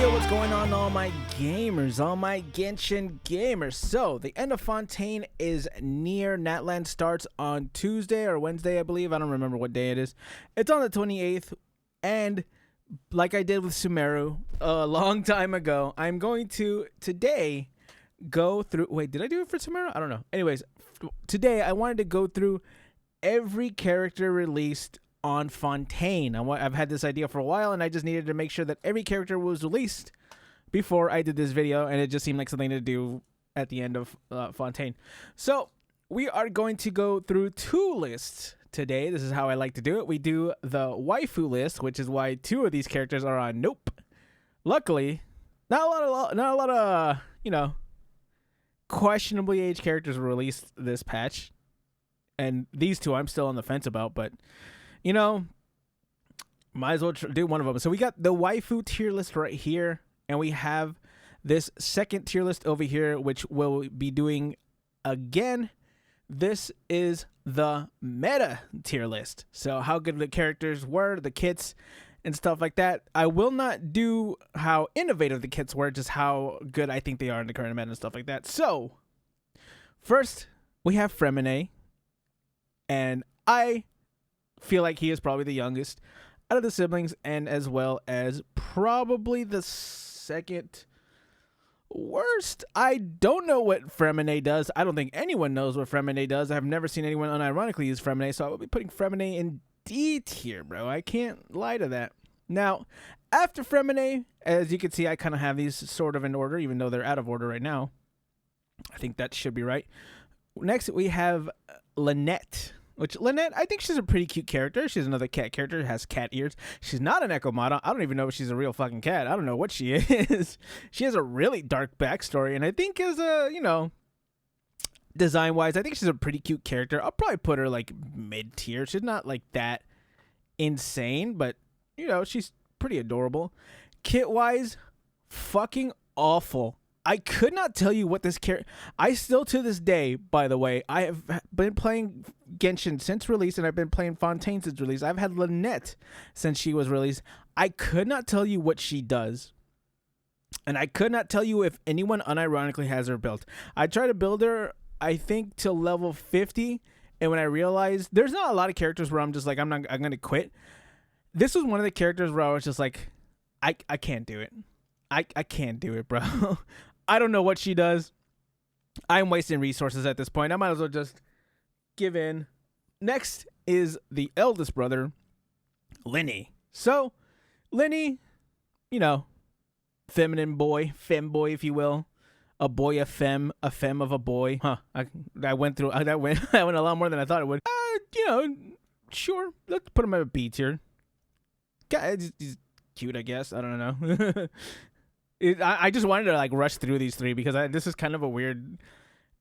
Yo, what's going on, all my gamers, all my Genshin gamers? So, the end of Fontaine is near. Natland starts on Tuesday or Wednesday, I believe. I don't remember what day it is. It's on the 28th, and like I did with Sumeru a long time ago, I'm going to today go through... Wait, did I do it for Sumeru? I don't know. Anyways, today I wanted to go through every character released on Fontaine. I've had this idea for a while, and I just needed to make sure that every character was released before I did this video, and it just seemed like something to do at the end of Fontaine. So we are going to go through two lists today. This is how I like to do it. We do the waifu list, which is why two of these characters are on Nope. Luckily, not a lot of you know, questionably aged characters were released this patch, and these two I'm still on the fence about, but you know, might as well do one of them. So we got the waifu tier list right here, and we have this second tier list over here, which we'll be doing again. This is the meta tier list. So how good the characters were, the kits, and stuff like that. I will not do how innovative the kits were, just how good I think they are in the current meta and stuff like that. So first, we have Fremine, and I feel like he is probably the youngest out of the siblings, and as well as probably the second worst. I don't know what Fremine does. I don't think anyone knows what Fremine does. I've never seen anyone unironically use Fremine, so I will be putting Fremine in D tier, bro. I can't lie to that. Now, after Fremine, as you can see, I kind of have these sort of in order, even though they're out of order right now. I think that should be right. Next, we have Lynette. Which, Lynette, I think she's a pretty cute character. She's another cat character, has cat ears. She's not an Echo model. I don't even know if she's a real fucking cat. I don't know what she is. She has a really dark backstory, and I think as a, you know, design-wise, I think she's a pretty cute character. I'll probably put her, like, mid-tier. She's not, like, that insane, but, you know, she's pretty adorable. Kit-wise, fucking awful. I could not tell you what this character... I still, to this day, by the way, I have been playing Genshin since release, and I've been playing Fontaine since release. I've had Lynette since she was released. I could not tell you what she does. And I could not tell you if anyone unironically has her built. I tried to build her, I think, till level 50, and when I realized... There's not a lot of characters where I'm just like, I'm going to quit. This was one of the characters where I was just like, I can't do it. I can't do it, bro. I don't know what she does. I'm wasting resources at this point. I might as well just give in. Next is the eldest brother, Lenny. So, Lenny, you know, feminine boy, femboy, if you will. A boy, a femme of a boy. Huh. I went through, I went a lot more than I thought it would. You know, sure. Let's put him at a B tier. He's cute, I guess. I don't know. I just wanted to like rush through these three because this is kind of a weird.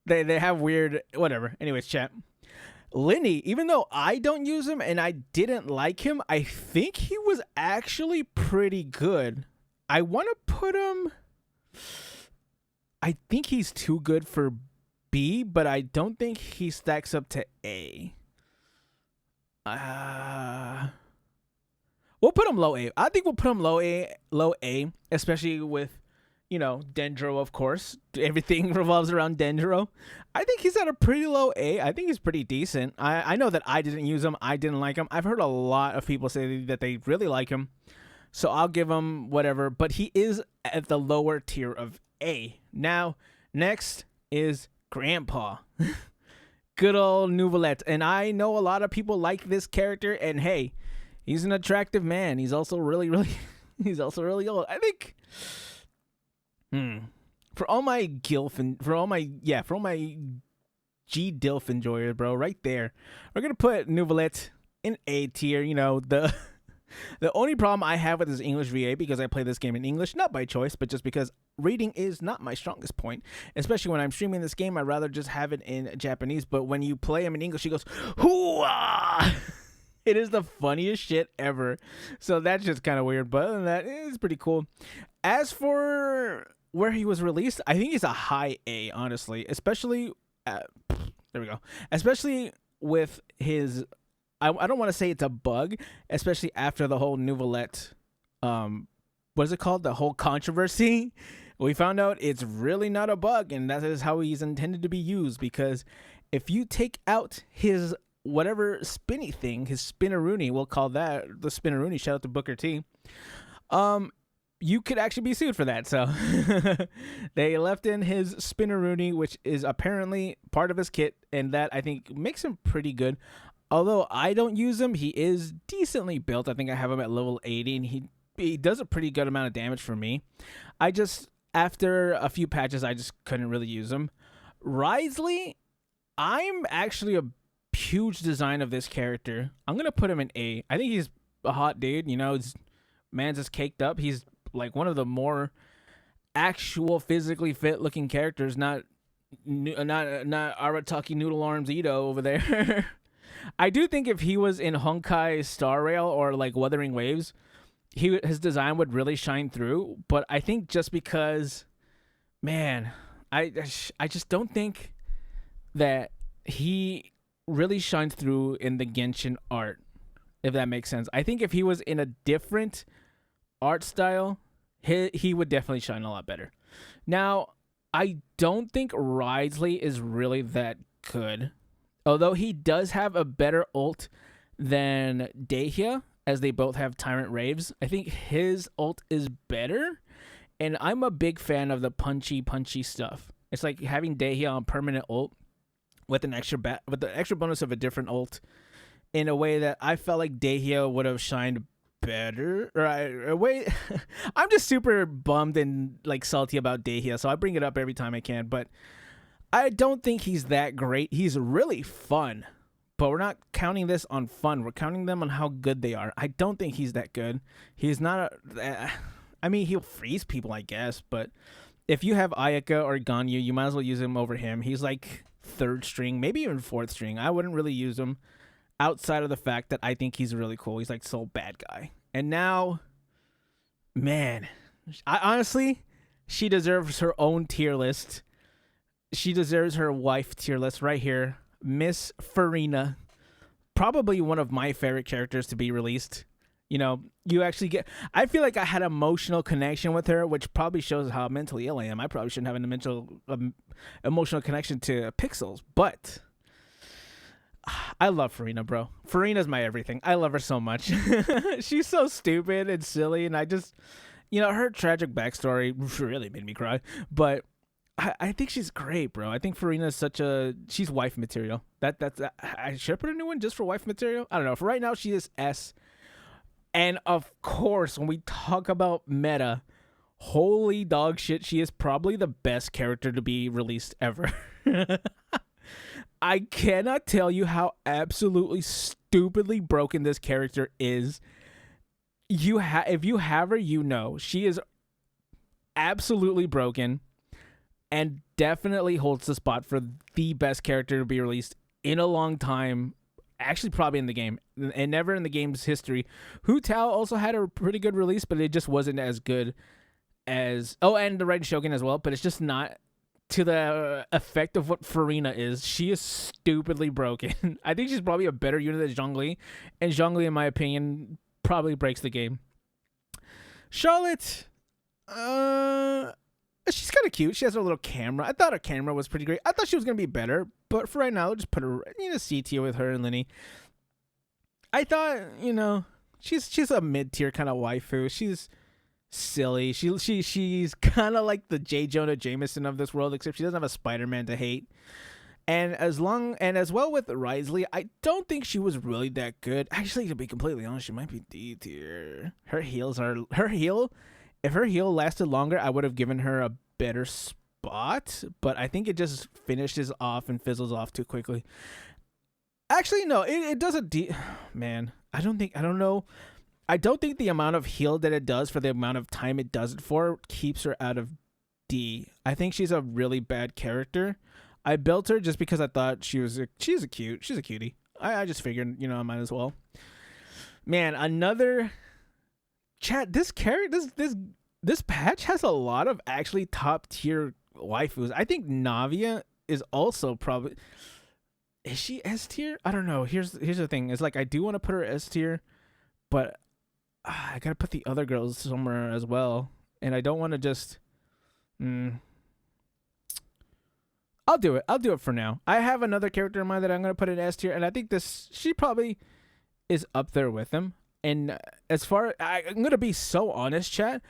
They have weird whatever. Anyways, chat. Lenny, even though I don't use him and I didn't like him, I think he was actually pretty good. I want to put him. I think he's too good for B, but I don't think he stacks up to A. We'll put him low A. I think we'll put him low A, especially with, you know, Dendro, of course. Everything revolves around Dendro. I think he's at a pretty low A. I think he's pretty decent. I know that I didn't use him. I didn't like him. I've heard a lot of people say that they really like him. So I'll give him whatever. But he is at the lower tier of A. Now, next is Grandpa. Good old Nouvelette. And I know a lot of people like this character. And hey, he's an attractive man. He's also really he's also really old. I think for all my G Dilf enjoyers, bro, right there, we're gonna put Nouvelette in A tier. You know, the only problem I have with his English VA, because I play this game in English, not by choice, but just because reading is not my strongest point, especially when I'm streaming this game. I'd rather just have it in Japanese, but when you play him in English, he goes, hoo-ah! It is the funniest shit ever. So that's just kind of weird. But other than that, it's pretty cool. As for where he was released, I think he's a high A, honestly. Especially, there we go. Especially with his, I don't want to say it's a bug, especially after the whole Nouvelette what's it called? The whole controversy. We found out it's really not a bug, and that is how he's intended to be used. Because if you take out his whatever spinny thing, his spinneroonie, we'll call that the spinneroonie. Shout out to Booker T. You could actually be sued for that. So they left in his spinneroonie, which is apparently part of his kit, and that I think makes him pretty good. Although I don't use him, he is decently built. I think I have him at level 80, and he does a pretty good amount of damage for me. After a few patches, I just couldn't really use him. Risley, I'm actually a huge design of this character. I'm going to put him in A. I think he's a hot dude. Man's just caked up. He's like one of the more actual physically fit looking characters, not Arataki Noodle Arms Ito over there. I do think if he was in Honkai Star Rail or like Wuthering Waves, his design would really shine through. But I think just because, man, I just don't think that he really shines through in the Genshin art, if that makes sense. I think if he was in a different art style, he would definitely shine a lot better. Now, I don't think Risley is really that good, although he does have a better ult than Dehya, as they both have Tyrant Raves. I think his ult is better, and I'm a big fan of the punchy stuff. It's like having Dehya on permanent ult with an with the extra bonus of a different ult, in a way that I felt like Dehya would have shined better. I'm just super bummed and like salty about Dehya, so I bring it up every time I can. But I don't think he's that great. He's really fun, but we're not counting this on fun. We're counting them on how good they are. I don't think he's that good. He's not he'll freeze people, I guess, but if you have Ayaka or Ganyu, you might as well use him over him. He's like third string, maybe even fourth string. I wouldn't really use him outside of the fact that I think he's really cool. He's like so bad guy. And now, man, honestly, she deserves her own tier list. She deserves her wife tier list right here. Miss Farina, probably one of my favorite characters to be released. You actually get, I feel like I had an emotional connection with her, which probably shows how mentally ill I am. I probably shouldn't have an emotional connection to Pixels, but I love Farina, bro. Farina's my everything. I love her so much. She's so stupid and silly, and I just, her tragic backstory really made me cry, but I think she's great, bro. I think Farina is she's wife material. I should put a new one just for wife material. I don't know. For right now, she is S. And of course, when we talk about meta, holy dog shit, she is probably the best character to be released ever. I cannot tell you how absolutely stupidly broken this character is. If you have her, she is absolutely broken. And definitely holds the spot for the best character to be released in a long time. Actually, probably in the game. And never in the game's history. Hu Tao also had a pretty good release, but it just wasn't as good as... Oh, and the Red Shogun as well. But it's just not to the effect of what Farina is. She is stupidly broken. I think she's probably a better unit than Zhongli. And Zhongli, in my opinion, probably breaks the game. Charlotte... She's kind of cute. She has her little camera. I thought her camera was pretty great. I thought she was going to be better. But for right now, I'll just put her in a C tier with her and Linny. I thought, she's a mid-tier kind of waifu. She's silly. She's kind of like the J. Jonah Jameson of this world, except she doesn't have a Spider-Man to hate. And as well with Risley, I don't think she was really that good. Actually, to be completely honest, she might be D tier. If her heal lasted longer, I would have given her a better spot, but I think it just finishes off and fizzles off too quickly. Actually, no, it doesn't. Man, I don't know. I don't think the amount of heal that it does for the amount of time it does it for keeps her out of D. I think she's a really bad character. I built her just because I thought she's a cutie. I just figured, I might as well. Man, another... Chat, this patch has a lot of actually top tier waifus. I think Navia is also probably... Is she S tier? I don't know. Here's the thing. It's like I do want to put her S tier, but I gotta put the other girls somewhere as well, and I don't want to just. Mm, I'll do it. I'll do it for now. I have another character in mind that I'm gonna put in S tier, and I think she probably is up there with him. And as far I'm gonna be so honest, chat.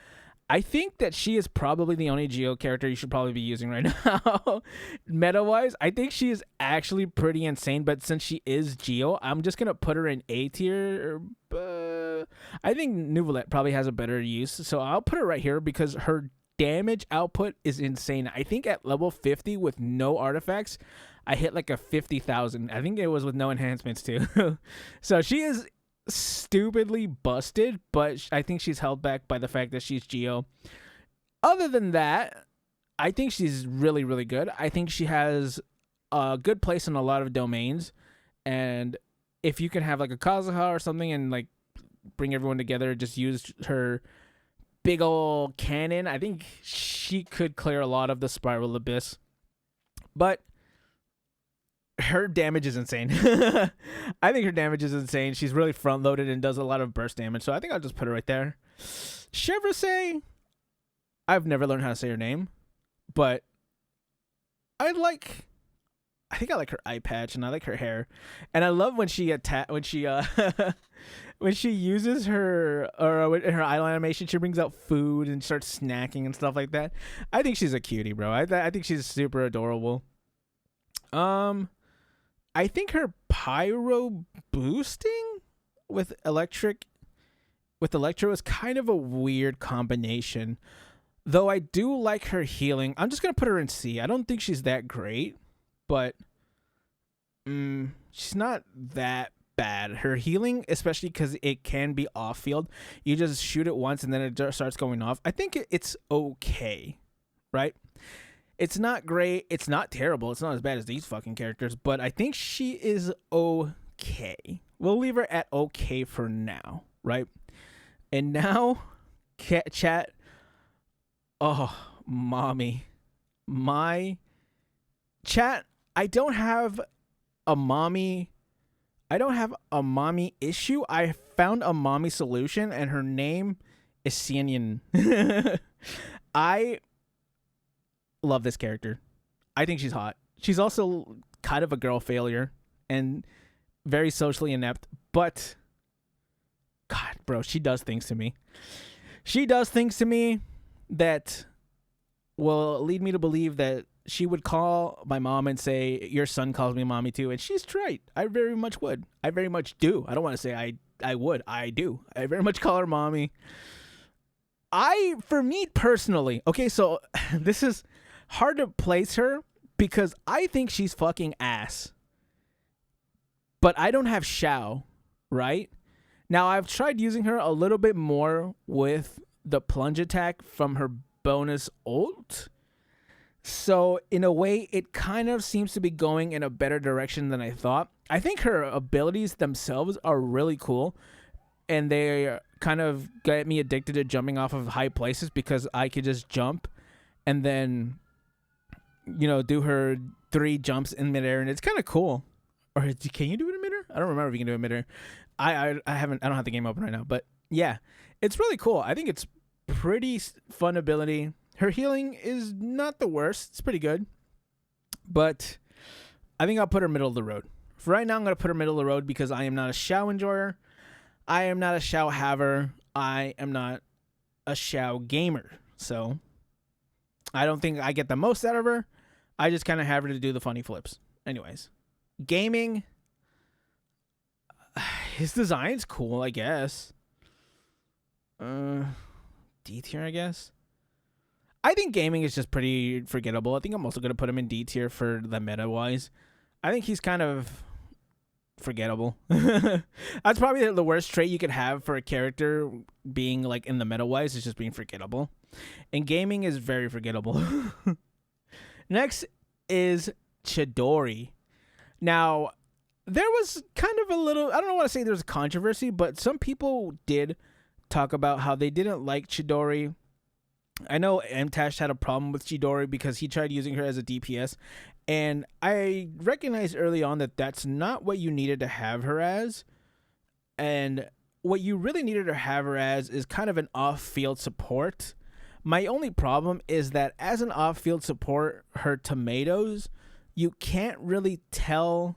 I think that she is probably the only Geo character you should probably be using right now. Meta wise, I think she is actually pretty insane. But since she is Geo, I'm just gonna put her in A tier. I think Nuvolette probably has a better use, so I'll put her right here because her damage output is insane. I think at level 50 with no artifacts, I hit like a 50,000. I think it was with no enhancements too. So she is stupidly busted, but I think she's held back by the fact that she's Geo. Other than that, I think she's really, really good. I think she has a good place in a lot of domains, and if you can have like a Kazuha or something and like bring everyone together, just use her big ol' cannon, I think she could clear a lot of the Spiral Abyss. But her damage is insane. I think her damage is insane. She's really front loaded and does a lot of burst damage. So I think I'll just put her right there. Chevrolet, I've never learned how to say her name, but I think I like her eye patch and I like her hair. And I love when she when she uses her her eyeliner animation, she brings out food and starts snacking and stuff like that. I think she's a cutie, bro. I think she's super adorable. I think her pyro boosting with Electro is kind of a weird combination. Though I do like her healing. I'm just going to put her in C. I don't think she's that great, but she's not that bad. Her healing, especially because it can be off field. You just shoot it once and then it starts going off. I think it's okay, right? It's not great. It's not terrible. It's not as bad as these fucking characters, but I think she is okay. We'll leave her at okay for now, right? And now, chat. Oh, mommy. My chat, I don't have a mommy issue. I found a mommy solution, and her name is Sienyan. I love this character. I think she's hot. She's also kind of a girl failure and very socially inept, but God, bro, she does things to me. She does things to me that will lead me to believe that she would call my mom and say, your son calls me mommy too. And she's right. I very much would. I very much do. I don't want to say I would. I do. I very much call her mommy. For me personally, okay, so this is hard to place her because I think she's fucking ass. But I don't have Xiao, right? Now, I've tried using her a little bit more with the plunge attack from her bonus ult. So, in a way, it kind of seems to be going in a better direction than I thought. I think her abilities themselves are really cool. And they kind of get me addicted to jumping off of high places because I could just jump and then, do her 3 jumps in midair, and it's kind of cool. Or can you do it in midair? I don't remember if you can do it in midair. I don't have the game open right now, but yeah, it's really cool. I think it's pretty fun ability. Her healing is not the worst. It's pretty good, but I think I'll put her middle of the road. For right now, I'm going to put her middle of the road because I am not a Xiao enjoyer. I am not a Xiao haver. I am not a Xiao gamer. So I don't think I get the most out of her. I just kind of have her to do the funny flips. Anyways, gaming. His design's cool, I guess. D tier, I guess. I think gaming is just pretty forgettable. I think I'm also going to put him in D tier for the meta-wise. I think he's kind of forgettable. That's probably the worst trait you could have for a character being like in the meta-wise is just being forgettable. And gaming is very forgettable. Next is Chidori. Now, there was kind of a little, I don't want to say there's a controversy, but some people did talk about how they didn't like Chidori. I know Mtash had a problem with Chidori because he tried using her as a DPS, and I recognized early on that that's not what you needed to have her as. And what you really needed to have her as is kind of an off-field support. My only problem is that as an off-field support, her tomatoes, you can't really tell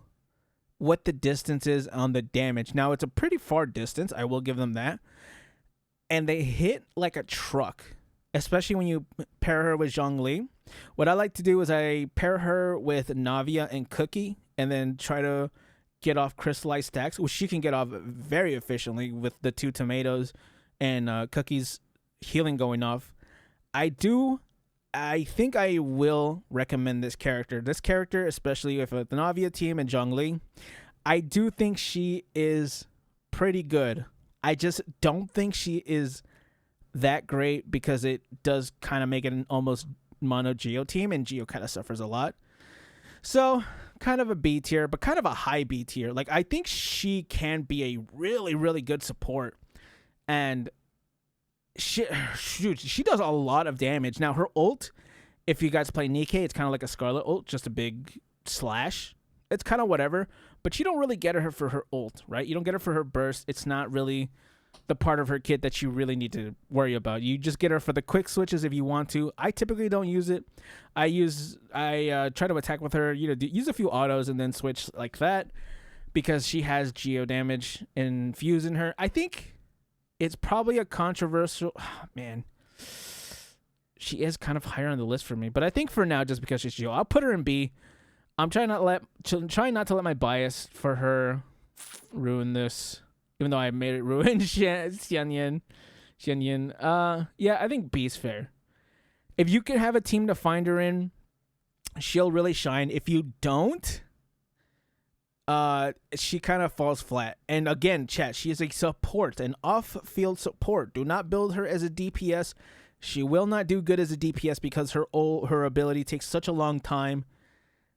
what the distance is on the damage. Now, it's a pretty far distance. I will give them that. And they hit like a truck, especially when you pair her with Zhongli. What I like to do is I pair her with Navia and Cookie and then try to get off crystallized stacks, which she can get off very efficiently with the 2 tomatoes and Cookie's healing going off. I think I will recommend this character. This character, especially with the Navia team and Zhongli, I do think she is pretty good. I just don't think she is that great because it does kind of make it an almost mono Geo team, and Geo kind of suffers a lot. So kind of a B tier, but kind of a high B tier. Like, I think she can be a really, really good support. And she does a lot of damage. Now, her ult, if you guys play Nikkei, it's kind of like a Scarlet ult, just a big slash. It's kind of whatever, but you don't really get her for her ult, right? You don't get her for her burst. It's not really the part of her kit that you really need to worry about. You just get her for the quick switches if you want to. I typically don't use it. I try to attack with her, use a few autos and then switch like that because she has Geo damage infused in her. I think it's probably a controversial... man, she is kind of higher on the list for me. But I think for now, just because she's Geo, I'll put her in B. I'm trying not to let my bias for her ruin this, even though I made it ruin Xianyan. Yeah, I think B's fair. If you can have a team to find her in, she'll really shine. If you don't, she kind of falls flat. And again, chat, she is a support, an off-field support. Do not build her as a DPS. She will not do good as a DPS because her ability takes such a long time.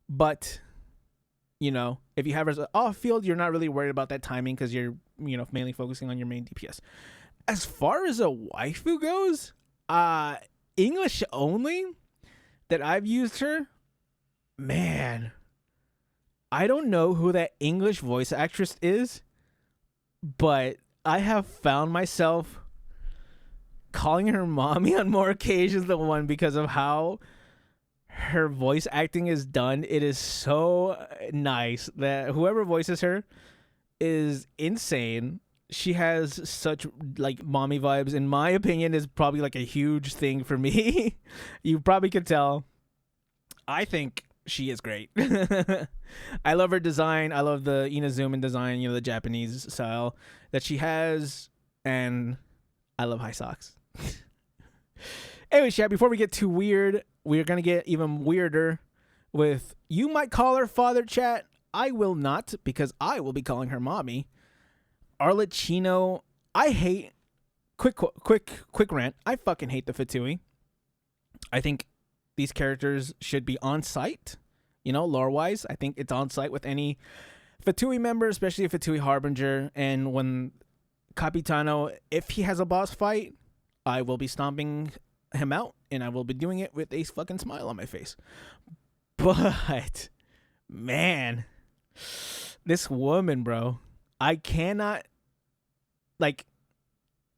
But, if you have her as an off-field, you're not really worried about that timing because you're, mainly focusing on your main DPS. As far as a waifu goes, English only that I've used her, man, I don't know who that English voice actress is, but I have found myself calling her mommy on more occasions than one because of how her voice acting is done. It is so nice that whoever voices her is insane. She has such mommy vibes. In my opinion, is probably a huge thing for me. You probably could tell. I think she is great. I love her design. I love the Inazuman design, the Japanese style that she has, and I love high socks. Anyway, chat, before we get too weird, we're going to get even weirder with, you might call her father, chat. I will not, because I will be calling her mommy. Arlecchino, I hate, quick rant, I fucking hate the Fatui. I think these characters should be on site, lore-wise. I think it's on site with any Fatui member, especially a Fatui Harbinger. And when Capitano, if he has a boss fight, I will be stomping him out, and I will be doing it with a fucking smile on my face. But, man, this woman, bro, I cannot,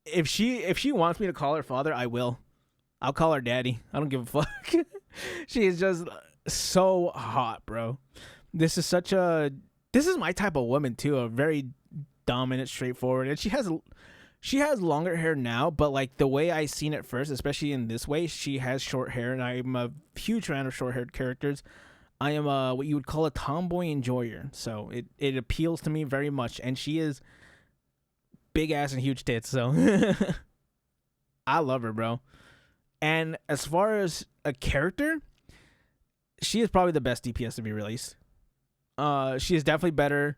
if she wants me to call her father, I will. I'll call her daddy. I don't give a fuck. She is just so hot, bro. This is my type of woman too, a very dominant, straightforward. And she has longer hair now, but the way I seen it first, especially in this way, she has short hair, and I'm a huge fan of short-haired characters. I am what you would call a tomboy enjoyer, so it appeals to me very much, and she is big ass and huge tits, so I love her, bro. And as far as a character, she is probably the best DPS to be released. She is definitely better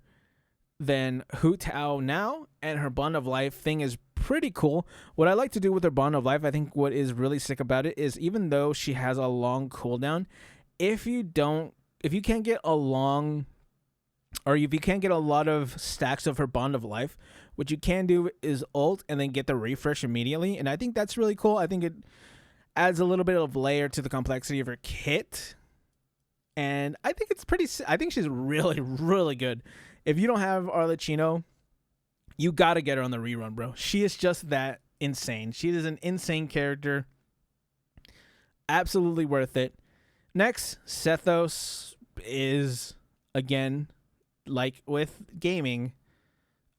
than Hu Tao now, and her Bond of Life thing is pretty cool. What I like to do with her Bond of Life, I think what is really sick about it is, even though she has a long cooldown, if you can't get a long, or if you can't get a lot of stacks of her Bond of Life, what you can do is ult and then get the refresh immediately. And I think that's really cool. I think it adds a little bit of layer to the complexity of her kit. And I think I think she's really, really good. If you don't have Arlecchino, You gotta get her on the rerun, bro. She is just that insane. She is an insane character. Absolutely worth it. Next, Sethos is, again, like with gaming,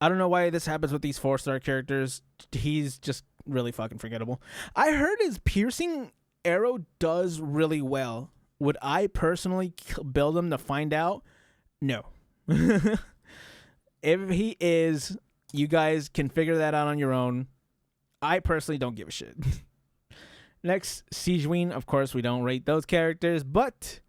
I don't know why this happens with these 4-star characters. He's just really fucking forgettable. I heard his piercing arrow does really well. Would I personally build him to find out? No. If he is, you guys can figure that out on your own. I personally don't give a shit. Next, Sijween. Of course, we don't rate those characters. But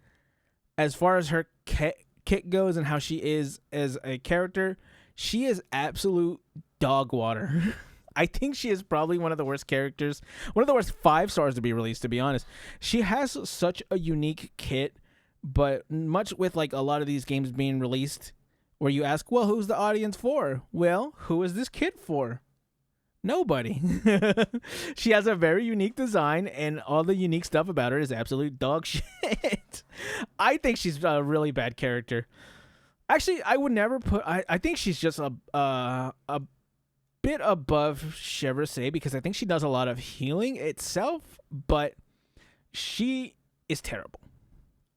as far as her kit goes and how she is as a character, she is absolute dog water. I think she is probably one of the worst characters, one of the worst 5 stars to be released, to be honest. She has such a unique kit, but much with like a lot of these games being released, where you ask, well, who's the audience for? Well, who is this kit for? Nobody. She has a very unique design, and all the unique stuff about her is absolute dog shit. I think she's a really bad character. Actually, I would never put. I think she's just a bit above Chevrolet because I think she does a lot of healing itself, but she is terrible,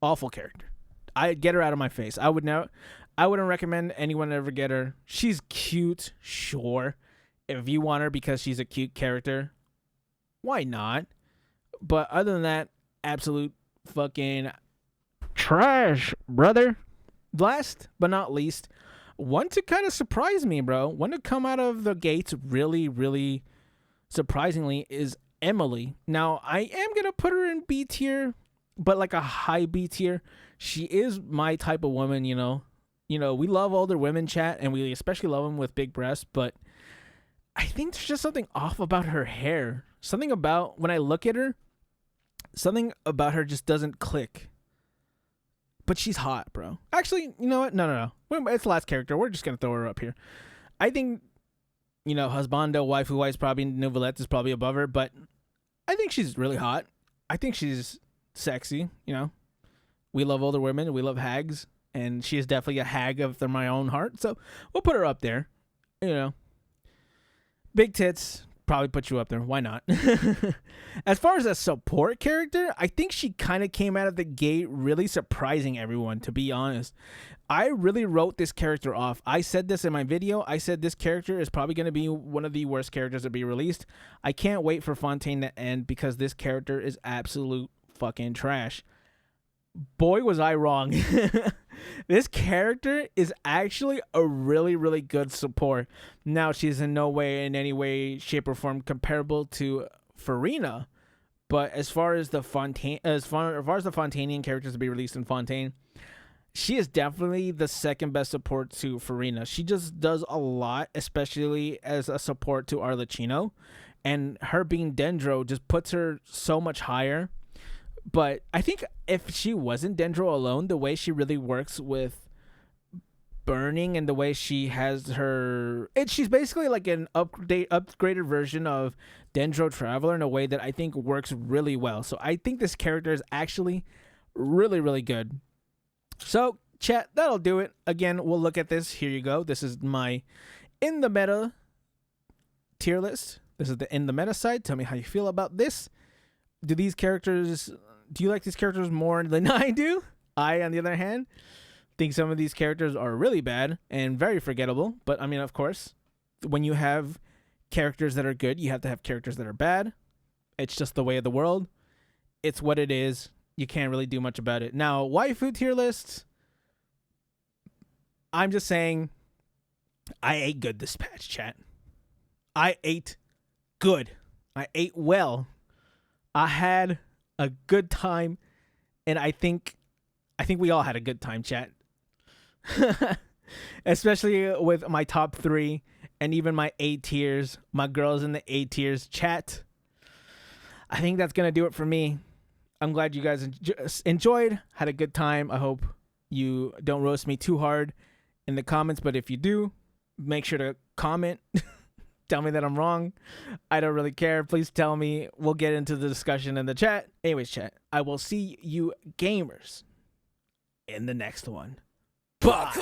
awful character. I'd get her out of my face. I wouldn't recommend anyone ever get her. She's cute, sure. If you want her because she's a cute character, why not? But other than that, absolute fucking trash, brother. Last but not least, one to kind of surprise me, bro. One to come out of the gates really, really surprisingly is Emily. Now, I am going to put her in B tier, but like a high B tier. She is my type of woman, you know. You know, we love older women, chat, and we especially love them with big breasts, but I think there's just something off about her hair. Something about, when I look at her, something about her just doesn't click. But she's hot, bro. Actually, you know what? No. It's the last character. We're just going to throw her up here. I think, you know, husbando, waifu-wise, probably Nouvellette is probably above her, but I think she's really hot. I think she's sexy, you know. We love older women. We love hags. And she is definitely a hag of my own heart. So we'll put her up there, you know. Big tits, probably put you up there. Why not? As far as a support character, I think she kind of came out of the gate really surprising everyone, to be honest. I really wrote this character off. I said this in my video. I said this character is probably going to be one of the worst characters to be released. I can't wait for Fontaine to end because this character is absolute fucking trash. Boy, was I wrong. This character is actually a really, really good support. Now, she's in no way, in any way, shape, or form comparable to Farina. But as far as the Fontainian characters to be released in Fontaine, she is definitely the second best support to Farina. She just does a lot, especially as a support to Arlecchino. And her being Dendro just puts her so much higher. But I think if she wasn't Dendro alone, the way she really works with burning and the way she has her... she's basically like an upgraded version of Dendro Traveler in a way that I think works really well. So I think this character is actually really, really good. So, chat, that'll do it. Again, we'll look at this. Here you go. This is my in the meta tier list. This is the in the meta side. Tell me how you feel about this. Do you like these characters more than I do? I, on the other hand, think some of these characters are really bad and very forgettable. But, I mean, of course, when you have characters that are good, you have to have characters that are bad. It's just the way of the world. It's what it is. You can't really do much about it. Now, waifu tier lists, I'm just saying, I ate good this patch, chat. I ate good. I ate well. I had a good time, and I think we all had a good time, chat. Especially with my top 3 and even my A tiers, my girls in the A tiers, chat. I think that's gonna do it for me. I'm glad you guys enjoyed, had a good time. I hope you don't roast me too hard in the comments, but if you do, make sure to comment. Tell me that I'm wrong. I don't really care. Please tell me. We'll get into the discussion in the chat. Anyways, chat, I will see you gamers in the next one. Bye.